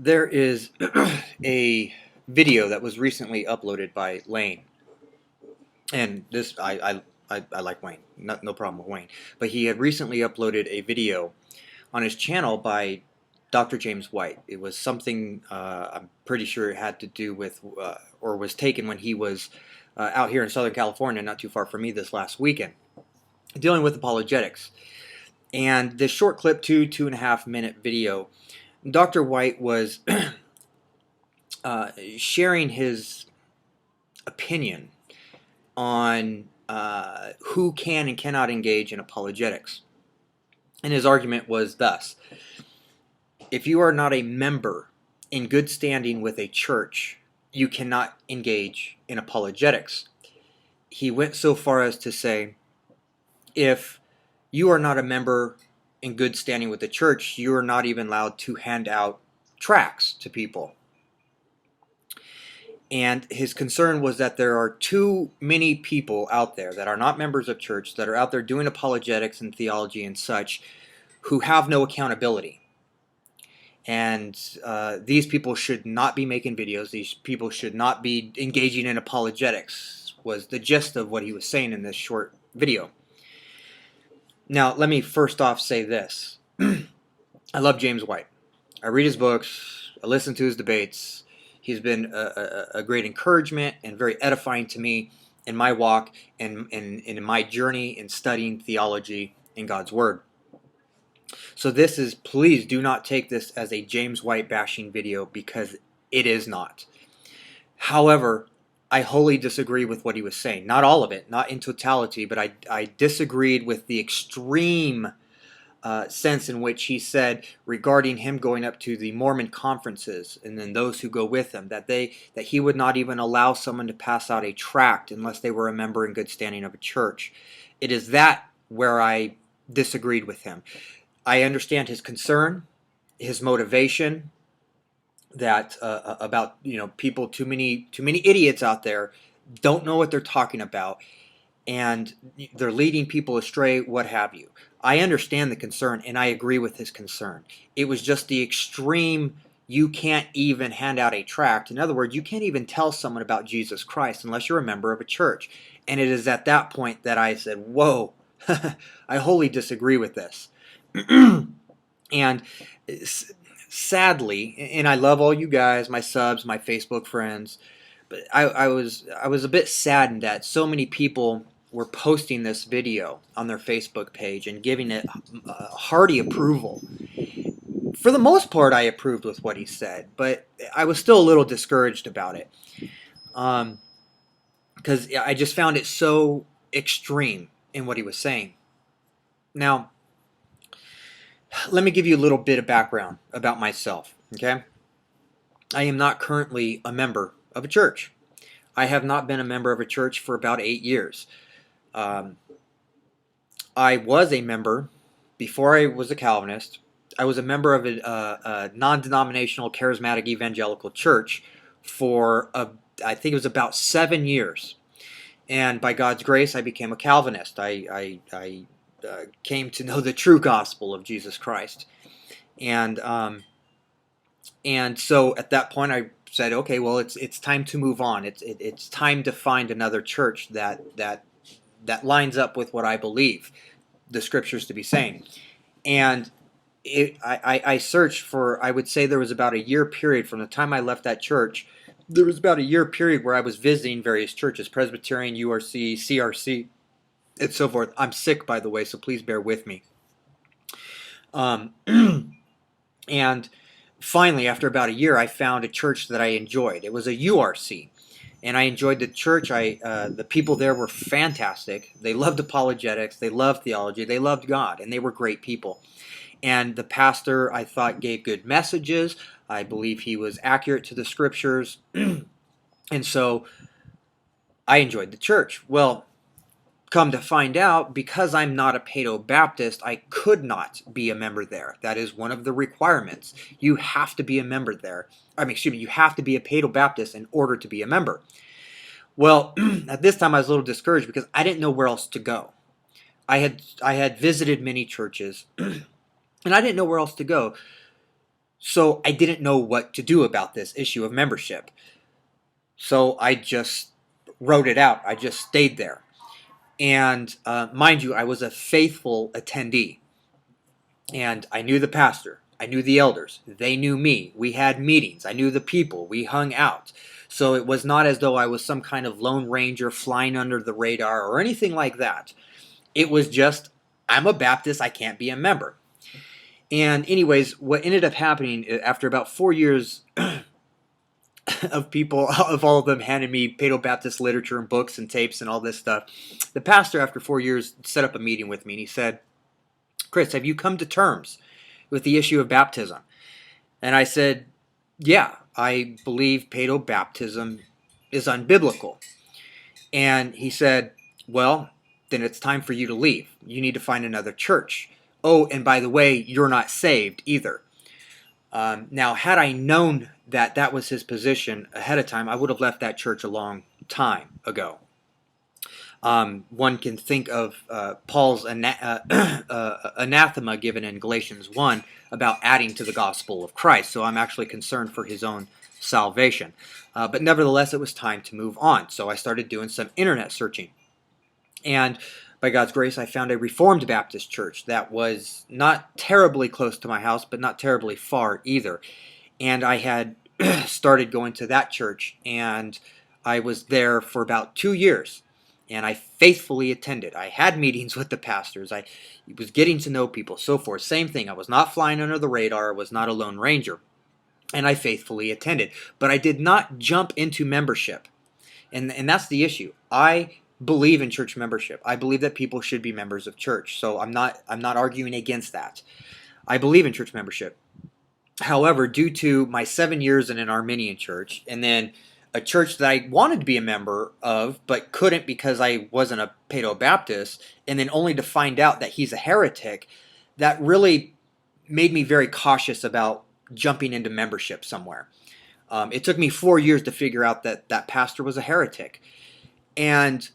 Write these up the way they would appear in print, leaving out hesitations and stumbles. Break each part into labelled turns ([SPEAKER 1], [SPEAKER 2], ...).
[SPEAKER 1] There is a video that was recently uploaded by Lane, and this I like Wayne, no problem with Wayne, but he had recently uploaded a video on his channel by Dr. James White. It was something I'm pretty sure it had to do with, or was taken when he was out here in Southern California, not too far from me, this last weekend, dealing with apologetics. And this short clip, 2.5 minute video, Dr. White was sharing his opinion on who can and cannot engage in apologetics. And his argument was thus: if you are not a member in good standing with a church, you cannot engage in apologetics. He went so far as to say, if you are not a member in good standing with the church, you are not even allowed to hand out tracts to people. And his concern was that there are too many people out there that are not members of church, that are out there doing apologetics and theology and such, who have no accountability. And these people should not be making videos. These people should not be engaging in apologetics, was the gist of what he was saying in this short video. Now, let me first off say this. I love James White. I read his books. I listen to his debates. He's been a great encouragement and very edifying to me in my walk and in my journey in studying theology in God's Word. So this is, please do not take this as a James White bashing video, because it is not. However, I wholly disagree with what he was saying. Not all of it, not in totality, but I disagreed with the extreme sense in which he said regarding him going up to the Mormon conferences and then those who go with him, that he would not even allow someone to pass out a tract unless they were a member in good standing of a church. It is that where I disagreed with him. I understand his concern, his motivation, that about people, too many idiots out there don't know what they're talking about, and they're leading people astray, what have you. I understand the concern, and I agree with his concern. It was just the extreme, you can't even hand out a tract. In other words, you can't even tell someone about Jesus Christ unless you're a member of a church. And it is at that point that I said, whoa, I wholly disagree with this. And sadly, and I love all you guys, my subs, my Facebook friends, but I was a bit saddened that so many people were posting this video on their Facebook page and giving it hearty approval. For the most part, I approved with what he said, but I was still a little discouraged about it, because I just found it so extreme in what he was saying. Now, let me give you a little bit of background about myself, okay? I am not currently a member of a church. I have not been a member of a church for about 8 years. I was a member, before I was a Calvinist, I was a member of a non-denominational charismatic evangelical church for, I think it was about 7 years. And by God's grace, I became a Calvinist. I came to know the true gospel of Jesus Christ. And so at that point I said, okay, well, it's time to move on. It's time to find another church that lines up with what I believe the scriptures to be saying. And I searched for, I would say there was about a year period from the time I left that church. There was about a year period where I was visiting various churches, Presbyterian, URC, CRC, and so forth. I'm sick, by the way, so please bear with me. And finally, after about a year, I found a church that I enjoyed. It was a URC, and I enjoyed the church. The people there were fantastic. They loved apologetics. They loved theology. They loved God, and they were great people. And the pastor, I thought, gave good messages. I believe he was accurate to the scriptures. And so I enjoyed the church. Well, come to find out, because I'm not a Paedo-Baptist, I could not be a member there. That is one of the requirements. You have to be a member there. You have to be a Paedo-Baptist in order to be a member. Well, at this time I was a little discouraged because I didn't know where else to go. I had visited many churches, and I didn't know where else to go. So I didn't know what to do about this issue of membership. So I just wrote it out. I just stayed there. And mind you, I was a faithful attendee. And I knew the pastor. I knew the elders. They knew me. We had meetings. I knew the people. We hung out. So it was not as though I was some kind of lone ranger flying under the radar or anything like that. It was just, I'm a Baptist. I can't be a member. And anyways, what ended up happening after about 4 years of people, of all of them handing me Paedo-Baptist literature and books and tapes and all this stuff, the pastor after 4 years set up a meeting with me and he said, Chris, have you come to terms with the issue of baptism? And I said, yeah, I believe paedo-baptism is unbiblical. And he said, well, then it's time for you to leave. You need to find another church. Oh, and by the way, you're not saved either. Now, had I known that that was his position ahead of time, I would have left that church a long time ago. One can think of Paul's anathema given in Galatians 1 about adding to the gospel of Christ. So I'm actually concerned for his own salvation. But nevertheless, it was time to move on. So I started doing some internet searching. And by God's grace, I found a Reformed Baptist church that was not terribly close to my house, but not terribly far either. And I had started going to that church, and I was there for about 2 years. And I faithfully attended. I had meetings with the pastors. I was getting to know people, so forth. Same thing. I was not flying under the radar. I was not a lone ranger. And I faithfully attended. But I did not jump into membership. And that's the issue. I believe in church membership. I believe that people should be members of church. So I'm not arguing against that. I believe in church membership. However, due to my 7 years in an Arminian church, and then a church that I wanted to be a member of, but couldn't because I wasn't a Paedo-Baptist, and then only to find out that he's a heretic, that really made me very cautious about jumping into membership somewhere. It took me 4 years to figure out that that pastor was a heretic. And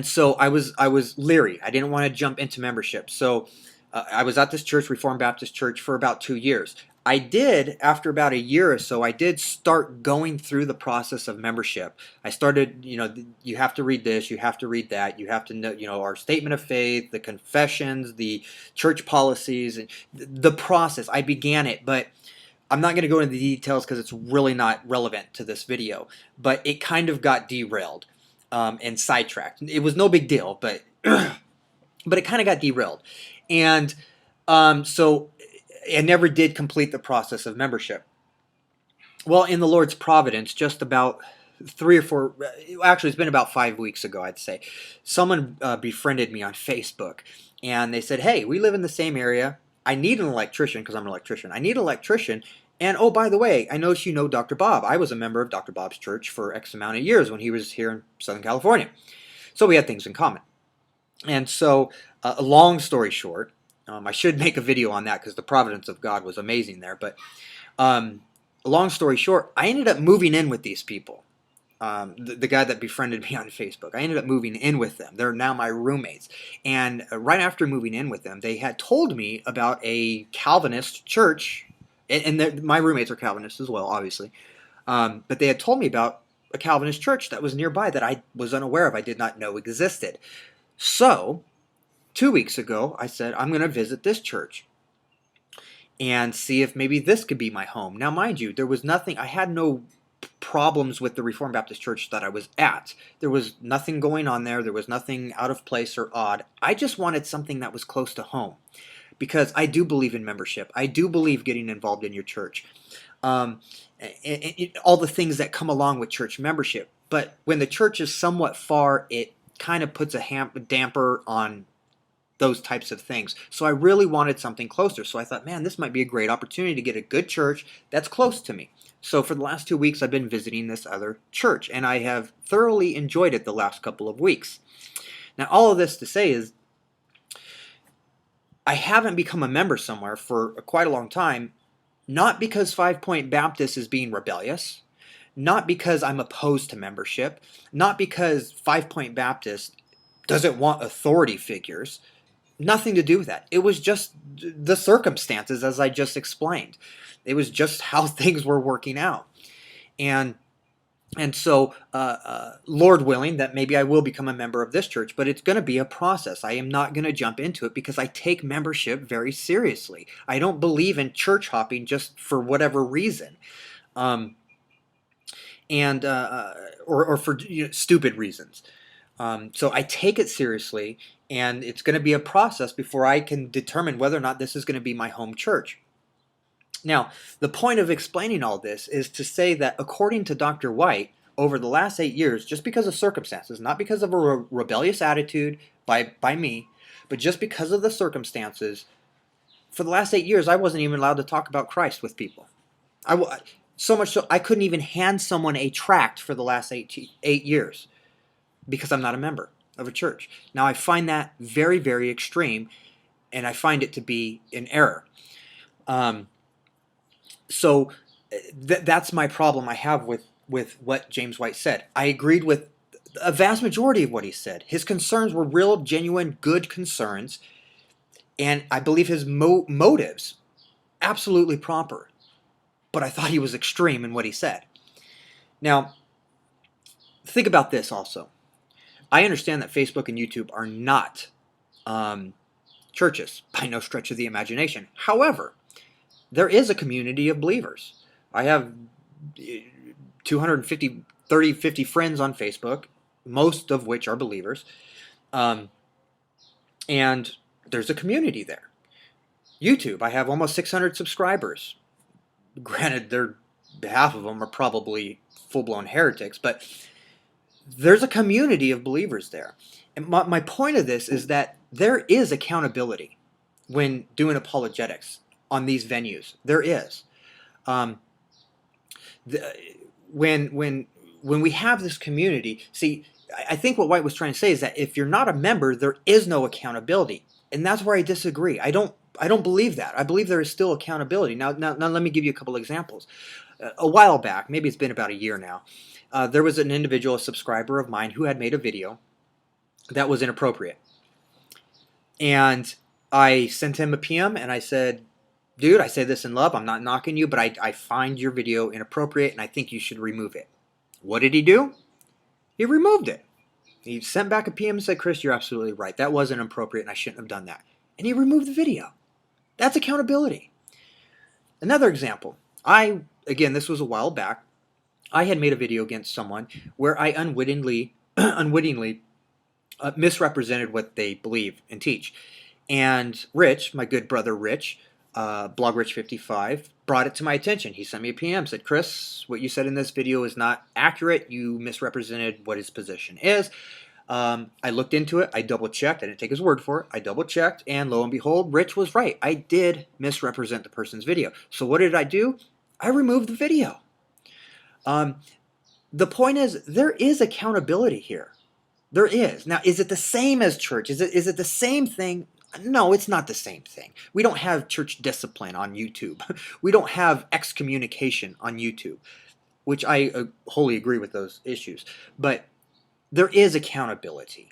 [SPEAKER 1] so I was leery. I didn't want to jump into membership. So I was at this church, Reformed Baptist Church, for about 2 years. I did, after about a year or so, I did start going through the process of membership. I started, you have to read this, you have to read that, you have to know, our statement of faith, the confessions, the church policies, and the process. I began it, but I'm not going to go into the details because it's really not relevant to this video. But it kind of got derailed and sidetracked. It was no big deal, but but it kind of got derailed. And so I never did complete the process of membership. Well, in the Lord's providence, just about 3 or 4, actually it's been about 5 weeks ago, I'd say, someone befriended me on Facebook, and they said, hey, we live in the same area. I need an electrician, because I'm an electrician. I need an electrician, and oh, by the way, I notice you know Dr. Bob. I was a member of Dr. Bob's church for X amount of years when he was here in Southern California. So we had things in common. And so, a long story short, I should make a video on that because the providence of God was amazing there. But long story short, I ended up moving in with these people. The guy that befriended me on Facebook, I ended up moving in with them. They're now my roommates. And right after moving in with them, they had told me about a Calvinist church. And my roommates are Calvinists as well, obviously. But they had told me about a Calvinist church that was nearby that I was unaware of. I did not know existed. So 2 weeks ago, I said, I'm going to visit this church and see if maybe this could be my home. Now, mind you, there was nothing, I had no problems with the Reformed Baptist church that I was at. There was nothing going on there. There was nothing out of place or odd. I just wanted something that was close to home because I do believe in membership. I do believe getting involved in your church. All the things that come along with church membership. But when the church is somewhat far, it kind of puts a damper on those types of things. So I really wanted something closer. So I thought, man, this might be a great opportunity to get a good church that's close to me. So for the last 2 weeks, I've been visiting this other church, and I have thoroughly enjoyed it the last couple of weeks. Now, all of this to say is, I haven't become a member somewhere for quite a long time, not because 5 Point Baptist is being rebellious, not because I'm opposed to membership, not because 5 Point Baptist doesn't want authority figures. Nothing to do with that. It was just the circumstances, as I just explained. It was just how things were working out. And so, Lord willing, that maybe I will become a member of this church, but it's going to be a process. I am not going to jump into it because I take membership very seriously. I don't believe in church hopping just for whatever reason, and or for stupid reasons. So I take it seriously, and it's going to be a process before I can determine whether or not this is going to be my home church. Now, the point of explaining all this is to say that according to Dr. White, over the last 8 years, just because of circumstances, not because of a rebellious attitude by me, but just because of the circumstances, for the last 8 years, I wasn't even allowed to talk about Christ with people. So much so, I couldn't even hand someone a tract for the last 8 years because I'm not a member of a church. Now, I find that very, very extreme, and I find it to be an error. So that's my problem I have with what James White said. I agreed with a vast majority of what he said. His concerns were real, genuine, good concerns, and I believe his motives absolutely proper. But I thought he was extreme in what he said. Now, think about this also. I understand that Facebook and YouTube are not churches by no stretch of the imagination. However, there is a community of believers. I have 250, 30, 50 friends on Facebook, most of which are believers. And there's a community there. YouTube, I have almost 600 subscribers. Granted, half of them are probably full-blown heretics, but there's a community of believers there. And my point of this is that there is accountability when doing apologetics on these venues. There is. When we have this community, see, I think what White was trying to say is that if you're not a member, there is no accountability, and that's where I disagree. I don't believe that. I believe there is still accountability. Now let me give you a couple examples. A while back, maybe it's been about a year now, there was an individual, a subscriber of mine, who had made a video that was inappropriate, and I sent him a PM and I said, dude, I say this in love. I'm not knocking you, but I find your video inappropriate and I think you should remove it. What did he do? He removed it. He sent back a PM and said, Chris, you're absolutely right. That wasn't appropriate and I shouldn't have done that. And he removed the video. That's accountability. Another example. Again, this was a while back. I had made a video against someone where I unwittingly misrepresented what they believe and teach. And Rich, my good brother Rich, BlogRich55, brought it to my attention. He sent me a PM, said, Chris, what you said in this video is not accurate. You misrepresented what his position is. I looked into it. I double-checked. I didn't take his word for it. I double-checked, and lo and behold, Rich was right. I did misrepresent the person's video. So what did I do? I removed the video. The point is, there is accountability here. There is. Now, is it the same as church? Is it the same thing? No, it's not the same thing. We don't have church discipline on YouTube. We don't have excommunication on YouTube, which I wholly agree with those issues. But there is accountability.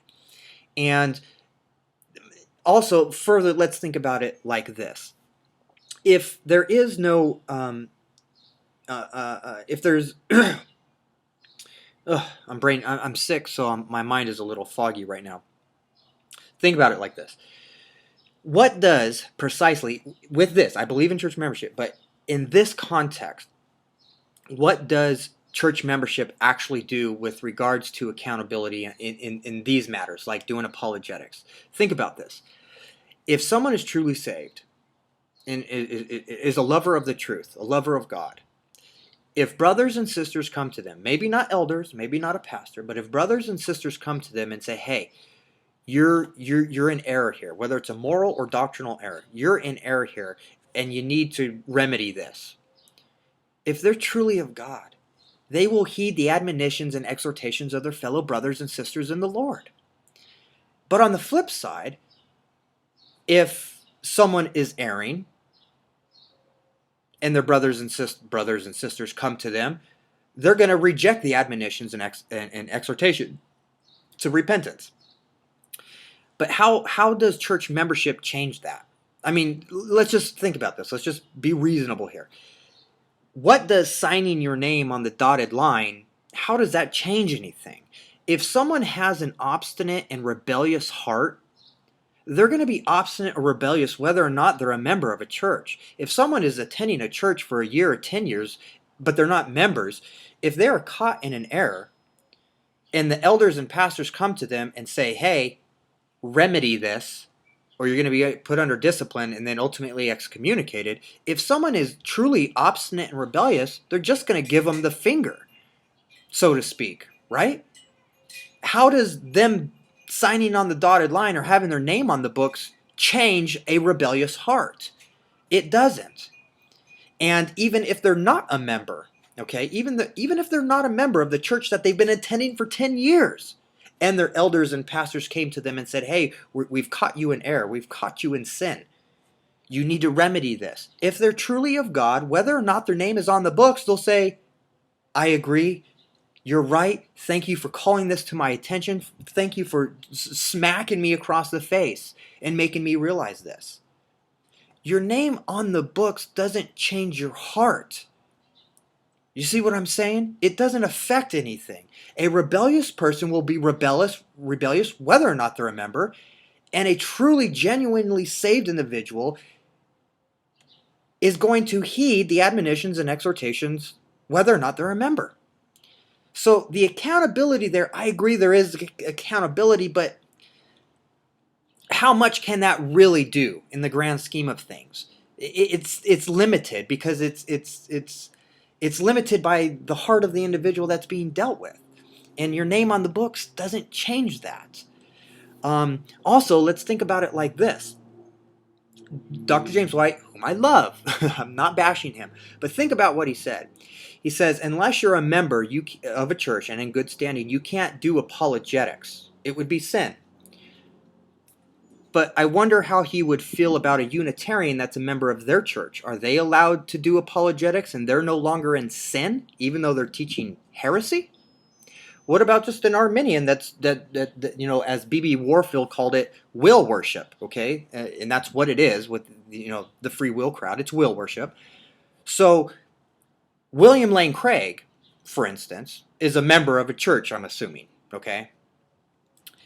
[SPEAKER 1] And also, further, let's think about it like this. If there is no, if there's, I'm sick, so my mind is a little foggy right now. Think about it like this. What does precisely, with this, I believe in church membership, but in this context, what does church membership actually do with regards to accountability in these matters, like doing apologetics? Think about this. If someone is truly saved and is a lover of the truth, a lover of God, if brothers and sisters come to them, maybe not elders, maybe not a pastor, but if brothers and sisters come to them and say, hey, you're in error here, whether it's a moral or doctrinal error, you're in error here, and you need to remedy this. If they're truly of God, they will heed the admonitions and exhortations of their fellow brothers and sisters in the Lord. But on the flip side, if someone is erring, and their brothers and sisters come to them, they're going to reject the admonitions and exhortation to repentance. But how does church membership change that? I mean, let's just think about this. Let's just be reasonable here. What does signing your name on the dotted line, how does that change anything? If someone has an obstinate and rebellious heart, they're going to be obstinate or rebellious whether or not they're a member of a church. If someone is attending a church for a year or 10 years, but they're not members, if they are caught in an error and the elders and pastors come to them and say, hey, remedy this, or you're going to be put under discipline and then ultimately excommunicated, if someone is truly obstinate and rebellious, they're just going to give them the finger, so to speak, right? How does them signing on the dotted line or having their name on the books change a rebellious heart? It doesn't. And even if they're not a member, okay, even if they're not a member of the church that they've been attending for 10 years, and their elders and pastors came to them and said, hey, we've caught you in error, we've caught you in sin, you need to remedy this. If they're truly of God, whether or not their name is on the books, they'll say, I agree, you're right, thank you for calling this to my attention, thank you for smacking me across the face and making me realize this. Your name on the books doesn't change your heart. You see what I'm saying? It doesn't affect anything. A rebellious person will be rebellious whether or not they're a member, and a truly, genuinely saved individual is going to heed the admonitions and exhortations whether or not they're a member. So the accountability there, I agree there is accountability, but how much can that really do in the grand scheme of things? It's limited because it's limited by the heart of the individual that's being dealt with, and your name on the books doesn't change that. Also, let's think about it like this. Dr. James White, whom I love, I'm not bashing him, but think about what he said. He says, unless you're a member of a church and in good standing, you can't do apologetics. It would be sin. But I wonder how he would feel about a Unitarian that's a member of their church. Are they allowed to do apologetics and they're no longer in sin, even though they're teaching heresy? What about just an Arminian that as B.B. Warfield called it, will worship, okay? And that's what it is with, the free will crowd. It's will worship. So William Lane Craig, for instance, is a member of a church, I'm assuming, okay?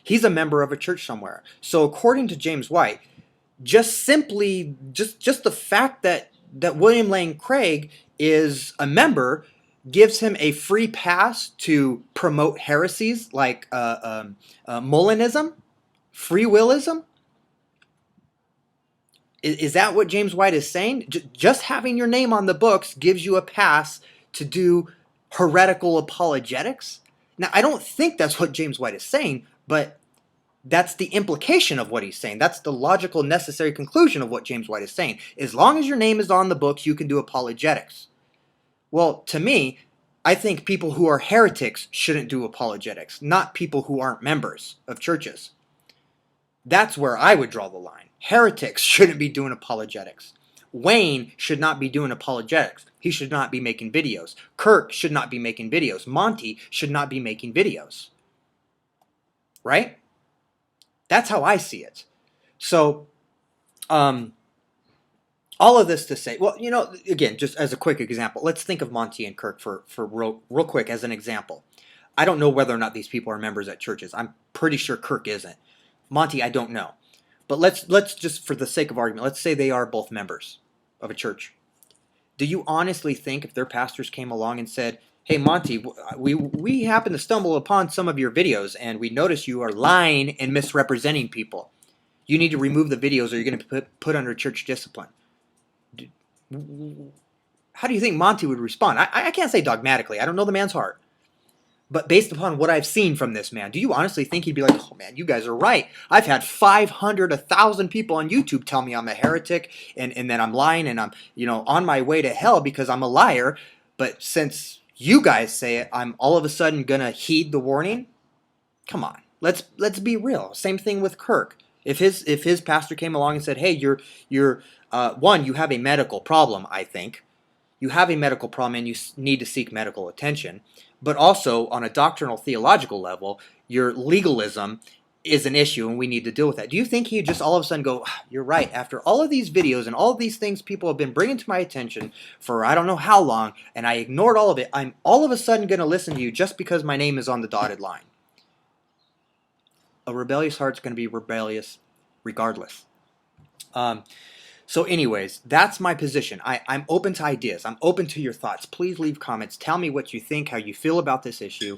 [SPEAKER 1] He's a member of a church somewhere. So according to James White, just the fact that William Lane Craig is a member gives him a free pass to promote heresies like Molinism, free willism. Is that what James White is saying? Just having your name on the books gives you a pass to do heretical apologetics? Now, I don't think that's what James White is saying, but that's the implication of what he's saying. That's the logical, necessary conclusion of what James White is saying. As long as your name is on the books, you can do apologetics. Well, to me, I think people who are heretics shouldn't do apologetics, not people who aren't members of churches. That's where I would draw the line. Heretics shouldn't be doing apologetics. Wayne should not be doing apologetics. He should not be making videos. Kirk should not be making videos. Monty should not be making videos. Right? That's how I see it. So, all of this to say, well, again, just as a quick example, let's think of Monty and Kirk for real quick as an example. I don't know whether or not these people are members at churches. I'm pretty sure Kirk isn't. Monty, I don't know. But let's just, for the sake of argument, let's say they are both members of a church. Do you honestly think if their pastors came along and said, hey, Monty, we happen to stumble upon some of your videos, and we notice you are lying and misrepresenting people. You need to remove the videos or you're going to be put under church discipline. How do you think Monty would respond? I can't say dogmatically. I don't know the man's heart. But based upon what I've seen from this man, do you honestly think he'd be like, oh man, you guys are right. I've had 500, 1,000 people on YouTube tell me I'm a heretic and that I'm lying and I'm, on my way to hell because I'm a liar. But since you guys say it, I'm all of a sudden going to heed the warning? Come on. Let's be real. Same thing with Kirk. If his pastor came along and said, hey, you have a medical problem, I think. You have a medical problem and you need to seek medical attention. But also, on a doctrinal theological level, your legalism is an issue and we need to deal with that. Do you think he'd just all of a sudden go, you're right, after all of these videos and all of these things people have been bringing to my attention for I don't know how long, and I ignored all of it, I'm all of a sudden going to listen to you just because my name is on the dotted line? A rebellious heart's going to be rebellious regardless. So anyways, that's my position. I'm open to ideas. I'm open to your thoughts. Please leave comments. Tell me what you think, how you feel about this issue.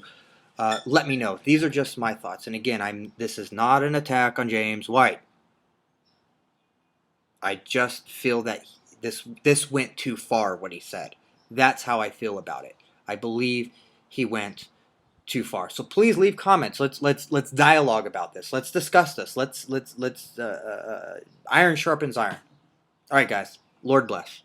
[SPEAKER 1] Let me know. These are just my thoughts. And again, this is not an attack on James White. I just feel that this went too far, what he said. That's how I feel about it. I believe he went too far. So please leave comments. Let's dialogue about this. Let's discuss this. Let's iron sharpens iron. All right, guys. Lord bless.